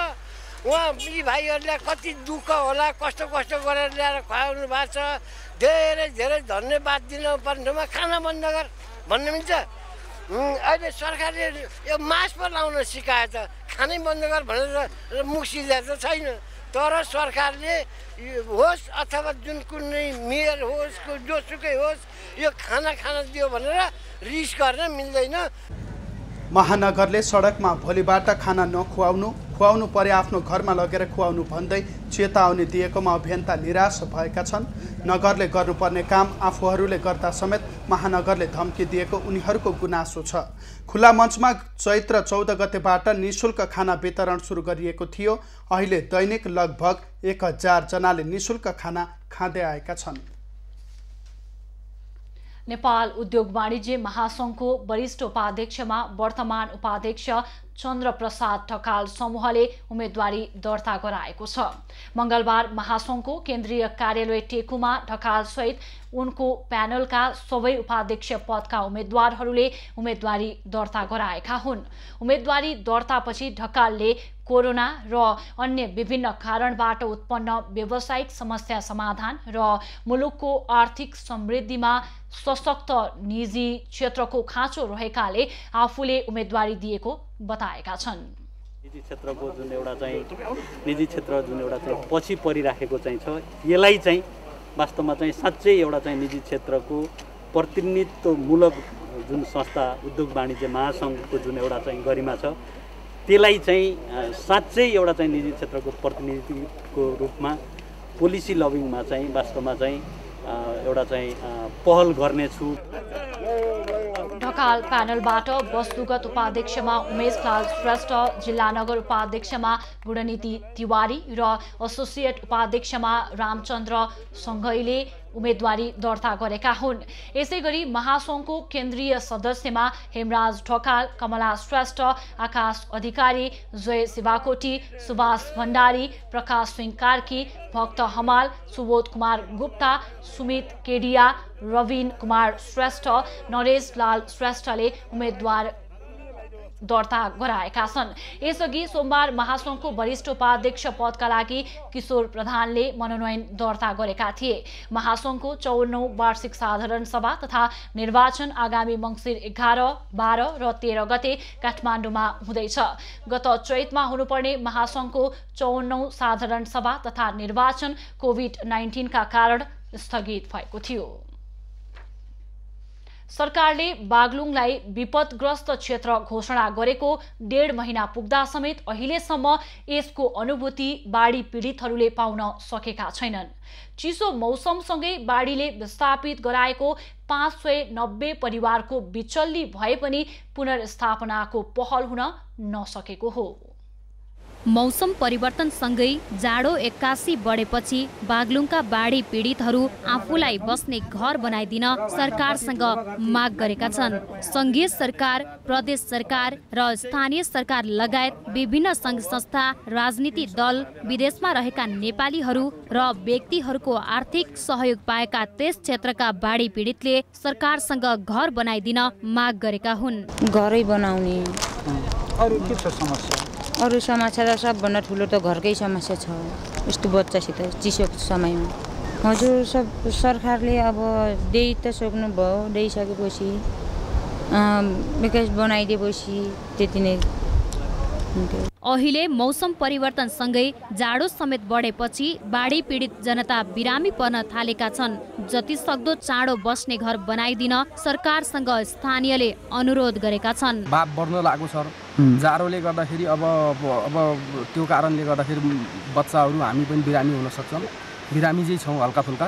उहाँ यी भाइहरूलाई कति दुःख होला, कष्ट गरेर ल्याएर खुवाउनु भएको छ। धेरै धेरै धन्यवाद दिनुपर्नेमा खाना बन्द गर भन्नु मिल्छ। अहिले सरकारले यो मास पो लाउन सिकायो त, खानै बन्द गर भनेर मुख सिधाएको छैन। तर सरकारले होस् अथवा जुन कुनै मेयर होस् जोसुकै होस् यो खाना दियो भनेर रिस गर्न मिल्दैन। महानगरले सडकमा भोलिबाट खाना खुवाउनु परे आफ्नो घरमा लगेर खुवाउनु भन्दै चेतावनी दिएकोमा अभियन्ता निराश भएका छन्। नगरले गर्नुपर्ने काम आफूहरूले गर्दा समेत महानगरले धम्की दिएको उनीहरूको गुनासो छ। खुला मञ्चमा चैत्र 14 गतेबाट निःशुल्क खाना वितरण सुरु गरिएको थियो। अहिले दैनिक लगभग 1000 जनाले निःशुल्क खाना खाँदै आएका छन्। नेपाल उद्योग वाणिज्य महासंघको वरिष्ठ उपाध्यक्षमा वर्तमान उपाध्यक्ष चन्द्र प्रसाद ढकाल समूहले उम्मेदवारी दर्ता गराएको छ। मंगलबार महासंघको केन्द्रीय कार्यालय टेकुमा ढकाल सहित उनको प्यानलका सबै उपाध्यक्ष पदका उम्मेदवारहरूले उम्मेदवारी दर्ता गराएका हुन्। उम्मेदवारी दर्तापछि ढकालले कोरोना र अन्य विभिन्न कारणबाट उत्पन्न व्यावसायिक समस्या समाधान र मुलुकको आर्थिक समृद्धिमा सशक्त निजी क्षेत्रको खाँचो रहेकाले आफूले उम्मेदवारी दिएको बताएका छन्। निजी क्षेत्रको जुन एउटा चाहिँ निजी क्षेत्र जुन एउटा चाहिँ पछि परिराखेको चाहिँ छ, यसलाई चाहिँ वास्तवमा चाहिँ साँच्चै एउटा चाहिँ निजी क्षेत्रको प्रतिनिधित्वमूलक जुन संस्था उद्योग वाणिज्य महासंघको जुन एउटा चाहिँ गरिमा छ, त्यसलाई चाहिँ साँच्चै एउटा चाहिँ निजी क्षेत्रको प्रतिनिधिको रूपमा पोलिसी लबिङमा चाहिँ वास्तवमा चाहिँ एउटा चाहिँ पहल गर्नेछु। ढकाल प्यानलबाट वस्तुगत उपाध्यक्षमा उमेशलाल श्रेष्ठ, जिल्ला नगर उपाध्यक्षमा गुणनीति तिवारी र एसोसिएट उपाध्यक्षमा रामचन्द्र सङ्घईले उम्मेदवारी दर्ता गरेका हुन्। यसैगरी महासंघको केन्द्रीय सदस्यमा हेमराज ढकाल, कमला श्रेष्ठ, आकाश अधिकारी, जय शिवाकोटी, सुभाष भण्डारी, प्रकाश सिंह कार्की, भक्त हमाल, सुबोध कुमार गुप्ता, सुमित केडिया, रविन कुमार श्रेष्ठ, नरेश लाल श्रेष्ठले उम्मेदवार दर्ता गराएका छन्। यसअघि सोमबार महासंघको वरिष्ठ उपाध्यक्ष पदका लागि किशोर प्रधानले मनोनयन दर्ता गरेका थिए। महासंघको 54औं वार्षिक साधारण सभा तथा निर्वाचन आगामी मङ्सिर 11, 12 र 13 गते काठमाडौँमा हुँदैछ। गत चैतमा हुनुपर्ने महासंघको 54औं साधारण सभा तथा निर्वाचन कोभिड-19 का कारण स्थगित भएको थियो। सरकारले बागलुङलाई विपदग्रस्त क्षेत्र घोषणा गरेको 1.5 महिना पुग्दा समेत अहिलेसम्म यसको अनुभूति बाढी पीडितहरूले पाउन सकेका छैनन्। चिसो मौसमसँगै बाढीले विस्थापित गराएको 590 परिवारको बिचल्ली भए पनि पुनर्स्थापनाको पहल हुन नसकेको हो। मौसम परिवर्तनसँगै जाडो 81 बढेपछि बागलुङका बाढी पीडितहरू आफूलाई बस्ने घर बनाइदिन सरकारसँग माग गरेका छन्। संघीय सरकार, प्रदेश सरकार र स्थानीय सरकार लगायत विभिन्न संघ संस्था, राजनीतिक दल, विदेशमा रहेका नेपालीहरू र व्यक्तिहरूको आर्थिक सहयोग पाएका त्यस क्षेत्रका बाढी पीडितले सरकारसँग घर बनाइदिन माग गरेका हुन्। घरै बनाउने अरु के छ समस्या? अरू समस्या त सबभन्दा ठुलो त घरकै समस्या छ। यस्तो बच्चासित चिसो समयमा हजुर सब सरकारले अब देई त सक्नु भयो, देइसकेपछि विकास बनाइदिएपछि त्यति नै। अहिले मौसम परिवर्तनसँगै जाडो समेत बढेपछि बाढी पीडित जनता बिरामी पर्न थालेका छन्। जति सक्दो चाँडो बस्ने घर बनाइदिन सरकारसँग स्थानीयले अनुरोध गरेका छन्। भाव बढ्न लाग्यो सर, जाडोले गर्दाखेरि अब त्यो कारणले गर्दाखेरि बच्चाहरू हामी पनि बिरामी हुन सक्छौँ। बिरामी चाहिँ छौँ हल्का फुल्का।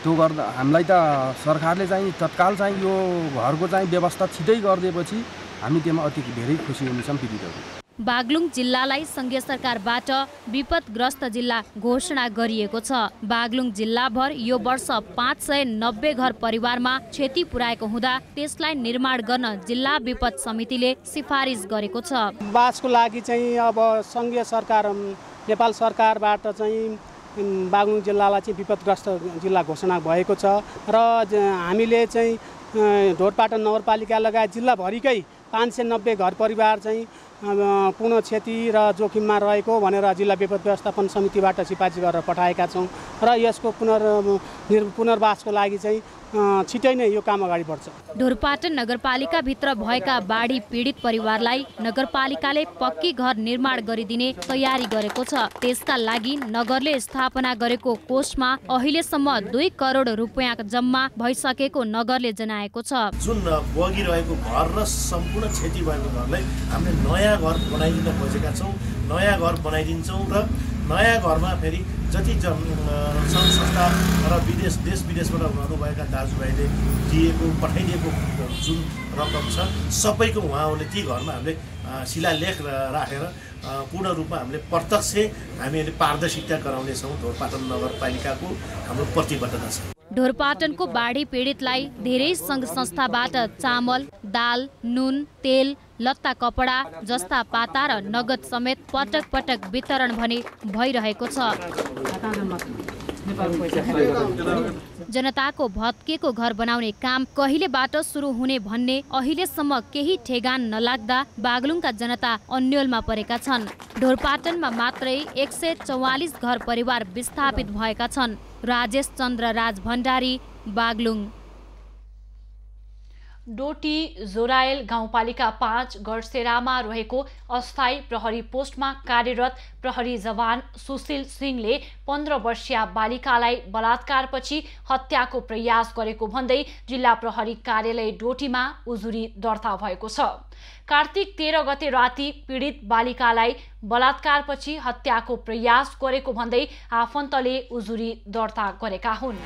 त्यो गर्दा हामीलाई त सरकारले चाहिँ तत्काल चाहिँ यो घरको चाहिँ व्यवस्था छिटै गरिदिएपछि हामी त्यसमा अति धेरै खुसी हुन्छौँ पीडितहरू। बागलुङ जिल्लालाई संघीय सरकारबाट विपदग्रस्त जिल्ला घोषणा गरिएको छ। बागलुङ जिल्लाभर यो वर्ष 590 घर परिवारमा क्षति पुर्याएको हुँदा त्यसलाई निर्माण गर्न जिल्ला विपद समितिले सिफारिस गरेको छ। बासको लागि चाहिँ अब संघीय सरकार नेपाल सरकारबाट चाहिँ बागलुङ जिल्लालाई चाहिँ विपदग्रस्त जिल्ला घोषणा भएको छ र हामीले चाहिँ ढोरपाटन नगरपालिका लगायत जिल्लाभरिकै 590 घर परिवार चाहिँ पूर्ण क्षति र जोखिममा रहेको भनेर जिल्ला विपद व्यवस्थापन समितिबाट सिफारिस गरेर पठाएका छौँ र यसको पुनर्वासको लागि चाहिँ छिटै नै यो काम अगाडि बढ्छ। ढोरपाटन नगरपालिकाभित्र भएका बाढी पीडित परिवारलाई नगरपालिकाले पक्की घर निर्माण गरिदिने तयारी गरेको छ। त्यसका लागि नगरले स्थापना गरेको कोषमा अहिलेसम्म 2 करोड रुपियाँ जम्मा भइसकेको नगरले जनाएको छ। जुन बगिरहेको घर र सम्पूर्ण क्षति भएको घरलाई हामीले नयाँ घर बनाइदिन खोजेका छौँ। नयाँ घर बनाइदिन्छौँ र नयाँ घरमा फेरि जति सङ्घ संस्था र देश विदेशबाट हुनुभएका दाजुभाइले पठाइदिएको जुन रकम छ सबैको उहाँहरूले ती घरमा हामीले शिलालेख राखेर पूर्ण रूपमा हामीले प्रत्यक्ष हामीले पारदर्शिता गराउनेछौँ। ढोरपाटन नगरपालिकाको हाम्रो प्रतिबद्धता छ। ढोरपाटनको बाढी पीडितलाई धेरै सङ्घ संस्थाबाट चामल, दाल, नुन, तेल, लत्ता कपडा जस्ता पाता र नगद समेत पटक पटक वितरण भने भइरहेको छ। जनताको भत्केको घर बनाउने काम कहिलेबाट सुरु हुने भन्ने अहिलेसम्म केही ठेगान नलाग्दा बागलुङका जनता अन्योलमा परेका छन्। ढोरपाटनमा मात्रै 144 घर परिवार विस्थापित भएका छन्। राजेश चन्द्र राज भण्डारी, बागलुङ। डोटी जोरायल गाउँपालिका 5 गडसेरामा रहेको अस्थायी प्रहरी पोस्टमा कार्यरत प्रहरी जवान सुशील सिंहले 15 वर्षीय बालिकालाई बलात्कारपछि हत्याको प्रयास गरेको भन्दै जिल्ला प्रहरी कार्यालय डोटीमा उजुरी दर्ता भएको छ। कार्तिक 13 गते राति पीडित बालिकालाई बलात्कारपछि हत्याको प्रयास गरेको भन्दै आफन्तले उजुरी दर्ता गरेका हुन्।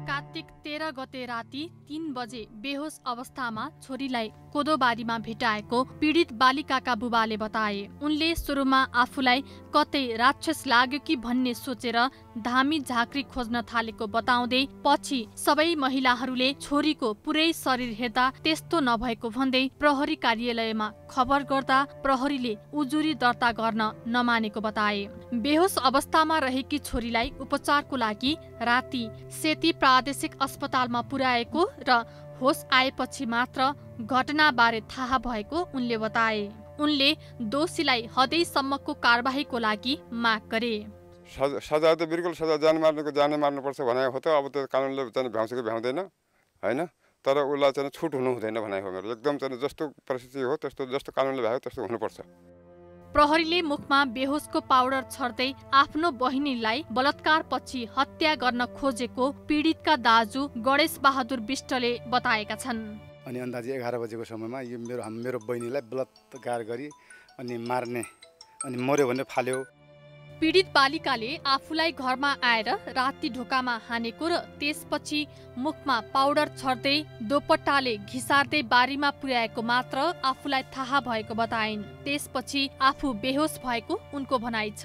कार्तिक 13 गते राति 3 बजे बेहोस अवस्थामा छोरीलाई कोदोबारीमा भेटाएको पीडित बालिकाका बुबाले बताए। उनले सुरुमा आफूलाई कतै राक्षस लाग्यो कि भन्ने सोचेर धामी झाँक्री खोज्न थालेको बताउँदै पछि सबै महिलाहरूले छोरीको पुरै शरीर हेर्दा त्यस्तो नभएको भन्दै प्रहरी कार्यालयमा खबर गर्दा प्रहरीले उजुरी दर्ता गर्न नमानेको बताए। बेहोस अवस्थामा रहेकी छोरीलाई उपचारको लागि राति सेती प्रादेशिक अस्पतालमा पुर्याएको र होस आएपछि मात्र घटनाबारे थाहा भएको उनले बताए। उनले दोषीलाई हदैसम्मको कारबाहीको लागि माग गरे। सजाय त बिल्कुल सजाय जान मार्नुपर्छ भनेको हो त। अब त्यो कानुनले चाहिँ भ्याउँछ कि भ्याउँदैन हैन, तर उसलाई चाहिँ छुट हुनु हुँदैन भनेको मेरो एकदम चाहिँ जस्तो परिस्थिति हो त्यस्तो जस्तो कानुनले भ्यायो त्यस्तो हुनुपर्छ। प्रहरीले मुखमा बेहोसको पाउडर छर्दै आफ्नो बहिनीलाई बलात्कारपछि हत्या गर्न खोजेको पीडितका दाजु गणेश बहादुर विष्टले बताएका छन्। अनि अन्दाजी 11 बजेको समयमा यो मेरो बहिनीलाई बलात्कार गरी अनि मार्ने अनि मर्यो भने फाल्यो। पीडित बालिकाले आफूलाई घरमा आएर राति ढोकामा हानेको र त्यसपछि मुखमा पाउडर छर्दै दोपट्टाले घिसार्दै बारीमा पुर्याएको मात्र आफूलाई थाहा भएको बताइन्। त्यसपछि आफू बेहोस भएको उनको भनाइ छ।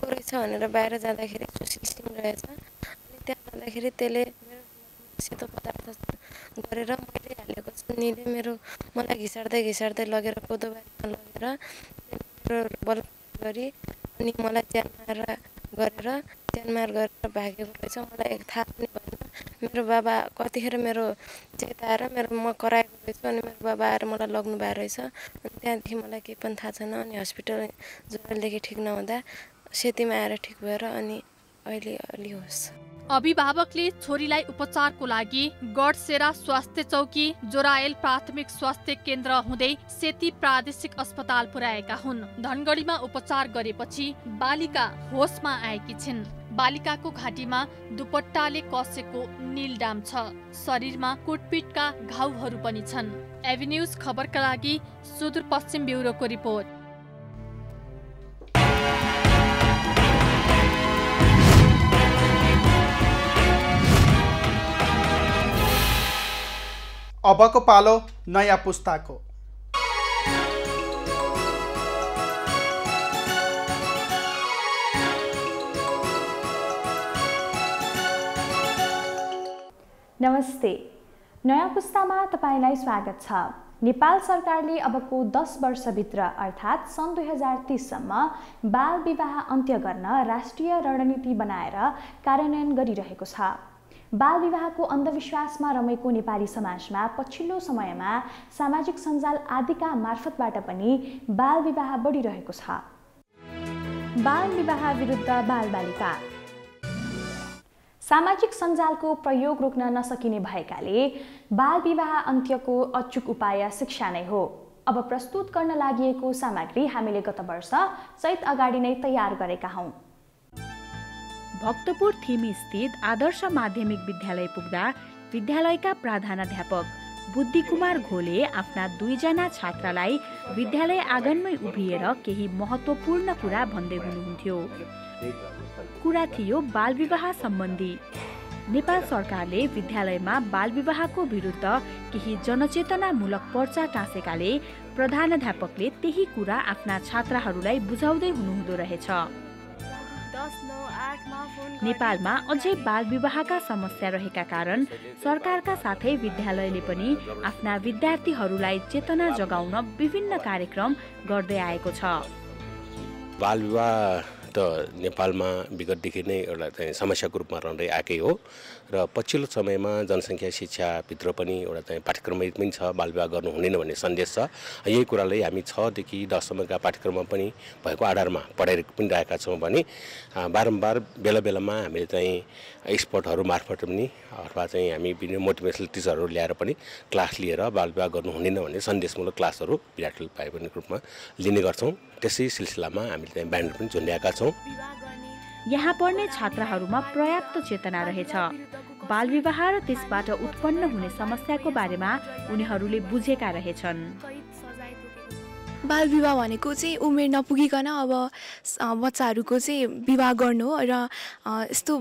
रहेछ भनेर बाहिर जाँदाखेरि सुशील सिंह रहेछ, अनि त्यहाँ जाँदाखेरि त्यसले सेतो पदार्थ गरेर मैले हालेको छु। निले मलाई घिसार्दै लगेर कोदोबारीमा लगेर बलात्कार गरी अनि मलाई च्यानमार गरेर भागेको रहेछ। मलाई थाहा पनि भएन। मेरो बाबा कतिखेर मेरो चेताएर म कराएको रहेछु अनि मेरो बाबा आएर मलाई लग्नु भएको रहेछ। अनि त्यहाँदेखि मलाई केही पनि थाहा छैन। अनि हस्पिटल जोराइलदेखि ठिक नहुँदा सेतीमा आएर ठिक भएर अनि अहिले अलि होस्। अभिभावकले छोरीलाई उपचारको लागि गडसेरा स्वास्थ्य चौकी, जोरायल प्राथमिक स्वास्थ्य केन्द्र हुँदै सेती प्रादेशिक अस्पताल पुर्याएका हुन्। धनगढीमा उपचार गरेपछि बालिका होसमा आएकी छिन्। बालिकाको घाँटीमा दुपट्टाले कसेको नीलडाम छ। शरीरमा कुटपिटका घाउहरू पनि छन्। एभिन्यूज खबरका लागि सुदूरपश्चिम ब्युरोको रिपोर्ट। अबको पालो नयाँ पुस्ताको। नमस्ते। नयाँ पुस्तामा तपाईलाई स्वागत छ। नेपाल सरकारले अबको 10 वर्षभित्र अर्थात् सन् 2030 सम्म बाल विवाह अन्त्य गर्न राष्ट्रिय रणनीति बनाएर कार्यान्वयन गरिरहेको छ। बाल विवाहको अन्धविश्वासमा रमेको नेपाली समाजमा पछिल्लो समयमा सामाजिक सञ्जाल आदिका मार्फतबाट पनि बाल विवाह बढिरहेको छ। बाल विवाह विरुद्ध बालबालिका। सामाजिक सञ्जालको प्रयोग रोक्न नसकिने भएकाले बाल विवाह अन्त्यको अचुक उपाय शिक्षा नै हो। अब प्रस्तुत गर्न लागि सामग्री हामीले गत वर्ष चैत अगाडि नै तयार गरेका हौं। भक्तपुर थिमी स्थित आदर्श माध्यमिक विद्यालय पुग्दा विद्यालयका प्रधानाध्यापक बुद्धि कुमार घोले आफ्ना 2 जना छात्रालाई विद्यालय आँगनमै उभिएर केही महत्त्वपूर्ण कुरा भन्दै हुनुहुन्थ्यो। कुरा थियो बाल विवाह सम्बन्धी। नेपाल सरकारले विद्यालयमा बाल विवाहको विरुद्ध केही जनचेतनामूलक पर्चा टाँसेकाले प्रधानाध्यापकले त्यही कुरा आफ्ना छात्राहरूलाई बुझाउँदै हुनुहुँदो रहेछ। नेपालमा अझै बाल विवाहका समस्या रहेका कारण सरकारका साथै विद्यालयले पनि आफ्ना विद्यार्थीहरूलाई चेतना जगाउन विभिन्न कार्यक्रम गर्दै आएको छ। बाल विवाह त नेपालमा विगतदेखि नै एउटा चाहिँ समस्याको रूपमा रहँदै आएकै हो र पछिल्लो समयमा जनसङ्ख्या शिक्षाभित्र पनि एउटा चाहिँ पाठ्यक्रममै पनि छ बाल विवाह गर्नु हुँदैन भन्ने सन्देश छ। यही कुराले हामी 6 देखि 10 सम्मका पाठ्यक्रममा पनि भएको आधारमा पढाइ पनि रहेका छौँ भने बारम्बार बेला बेलामा हामीले चाहिँ एक्सपर्टहरू मार्फत पनि अथवा चाहिँ हामी विभिन्न मोटिभेसनल टिचरहरू ल्याएर पनि क्लास लिएर बाल विवाह गर्नु हुँदैन भन्ने सन्देशमूलक क्लासहरू विद्यार्थीले पाए पनि रूपमा लिने गर्छौँ। त्यसै सिलसिलामा हामीले चाहिँ ब्यानर पनि झुन्ड्याएका छौँ। यहाँ पढ्ने छात्राहरूमा पर्याप्त चेतना रहेछ। बाल विवाह र त्यसबाट उत्पन्न हुने समस्याको बारेमा उनीहरूले बुझेका रहेछन्। बाल विवाह भनेको चाहिँ उमेर नपुगिकन अब बच्चाहरूको चाहिँ विवाह गर्नु हो र यस्तो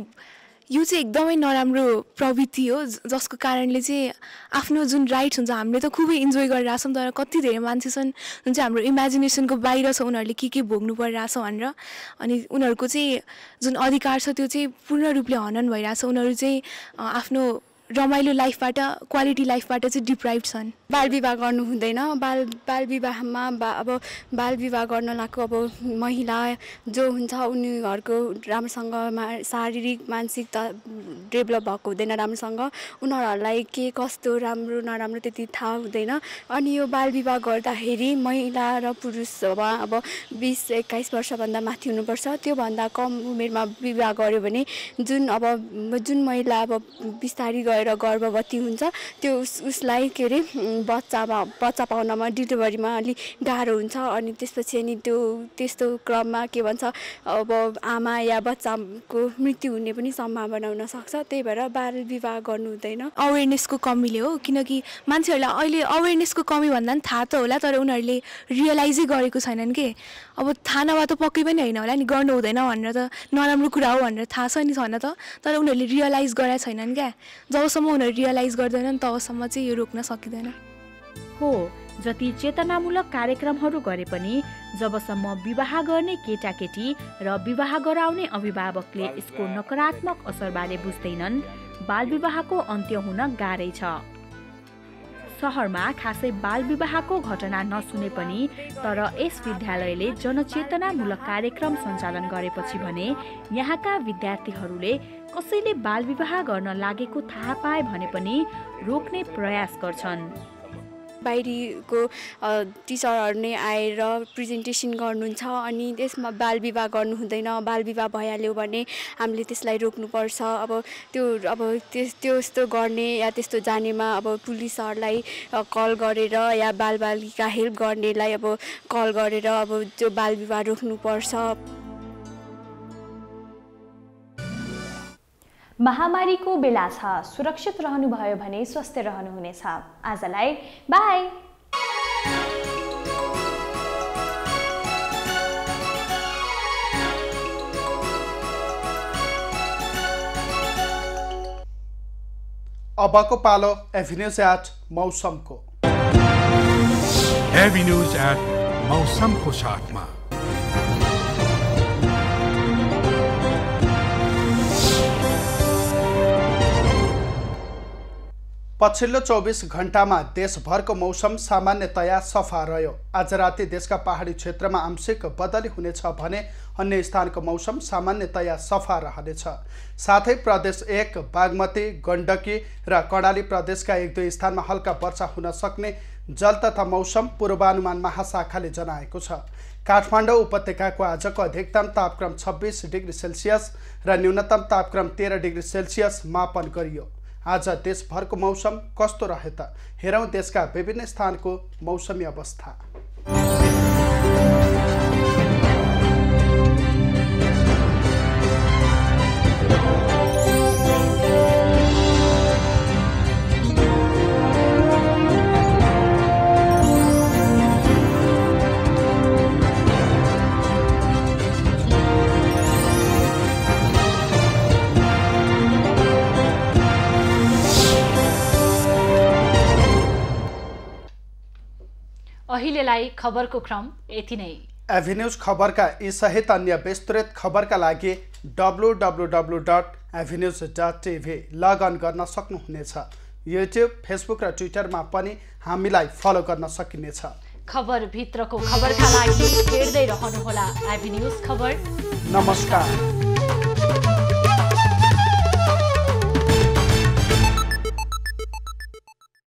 यो चाहिँ एकदमै नराम्रो प्रवृत्ति हो जसको कारणले चाहिँ आफ्नो जुन राइट्स हुन्छ हामीले त खुबै इन्जोय गरिरहेको छौँ तर कति धेरै मान्छे छन् जुन चाहिँ हाम्रो इमेजिनेसनको बाहिर छ उनीहरूले के भोग्नु परिरहेछ भनेर अनि उनीहरूको चाहिँ जुन अधिकार छ त्यो चाहिँ पूर्ण रूपले हनन भइरहेछ। उनीहरू चाहिँ आफ्नो रमाइलो लाइफबाट क्वालिटी लाइफबाट चाहिँ डिप्राइभ छन्। बाल विवाह गर्नु हुँदैन। बाल विवाहमा अब बाल विवाह गर्न लागेको अब महिला जो हुन्छ उनीहरूको राम्रोसँग शारीरिक मानसिक त डेभलप भएको हुँदैन राम्रोसँग। उनीहरूलाई के कस्तो राम्रो नराम्रो त्यति थाहा हुँदैन अनि यो बाल विवाह गर्दाखेरि महिला र पुरुषमा अब 20-21 वर्षभन्दा माथि हुनुपर्छ। त्योभन्दा कम उमेरमा विवाह गर्यो भने जुन महिला अब बिस्तारी गएर गर्भवती हुन्छ त्यो उसलाई के अरे बच्चा पाउनमा डेलिभरीमा अलि गाह्रो हुन्छ अनि त्यसपछि अनि त्यस्तो क्रममा के भन्छ अब आमा या बच्चाको मृत्यु हुने पनि सम्भावना हुन सक्छ। त्यही भएर बाल विवाह गर्नु हुँदैन। अवेरनेसको कमीले हो किनकि मान्छेहरूलाई अहिले अवेरनेसको कमी भन्दा पनि थाहा त होला तर उनीहरूले रियलाइजै गरेको छैनन् कि अब थाहा नभए त पक्कै पनि होइन होला नि गर्नु हुँदैन भनेर त नराम्रो कुरा हो भनेर थाहा छ नि छैन त तर उनीहरूले रियलाइज गरेका छैनन् क्या। जबसम्म उनीहरू रियलाइज गर्दैनन् तबसम्म चाहिँ यो रोक्न सकिँदैन। हो जति चेतनामूलक कार्यक्रमहरू गरे पनि जबसम्म विवाह गर्ने केटाकेटी र विवाह गराउने अभिभावकले यसको नकारात्मक असरबारे बुझ्दैनन् बाल विवाहको अन्त्य हुन गाह्रै छ। सहरमा खासै बाल विवाहको घटना नसुने पनि तर यस विद्यालयले जनचेतनामूलक कार्यक्रम सञ्चालन गरेपछि भने यहाँका विद्यार्थीहरूले कसैले बाल विवाह गर्न लागेको थाहा पाए भने पनि रोक्ने प्रयास गर्छन्। बाहिरीको टिचरहरू नै आएर प्रेजेन्टेसन गर्नुहुन्छ अनि त्यसमा बाल विवाह गर्नु हुँदैन। बाल विवाह भइहाल्यो भने हामीले त्यसलाई रोक्नुपर्छ। अब त्यस्तो गर्ने या त्यस्तो जानेमा अब पुलिसहरूलाई कल गरेर या बालबालिका हेल्प गर्नेलाई अब कल गरेर अब त्यो बाल विवाह रोक्नुपर्छ। महामारीको बेला छ, सुरक्षित रहनुभयो भने स्वस्थ रहनुहुनेछ। आजलाई बाई। अबको पालो एभिन्यूज एट मौसमको। एभिन्यूज एट मौसमको साथमा पछिल्लो 24 घण्टामा देशभरको मौसम सामान्यतया सफा रह्यो। आज राति देशका पहाडी क्षेत्रमा आंशिक बदली हुनेछ भने अन्य स्थानको मौसम सामान्यतया सफा रहनेछ। साथै प्रदेश 1, बागमती, गण्डकी र कर्णाली प्रदेशका 1-2 स्थानमा हल्का वर्षा हुन सक्ने जल तथा मौसम पूर्वानुमान महाशाखाले जनाएको छ। काठमाडौँ उपत्यकाको आजको अधिकतम तापक्रम 26 डिग्री सेल्सियस र न्यूनतम तापक्रम 13 डिग्री सेल्सियस मापन गरियो। आज देशभरको मौसम कस्तो रहे त हेरौँ देशका विभिन्न स्थानको मौसमी अवस्था। अहिलेलाई खबरको क्रम यति नै। एभिन्यूज खबरका यी सहित अन्य विस्तृत खबरका लागि www.avenews.tv लगअन गर्न सक्नुहुनेछ। युट्युब, फेसबुक र ट्विटरमा पनि हामीलाई फलो गर्न सकिनेछ। खबर भित्रको खबरका लागि हेर्दै रहनुहोला एभिन्यूज खबर। नमस्कार।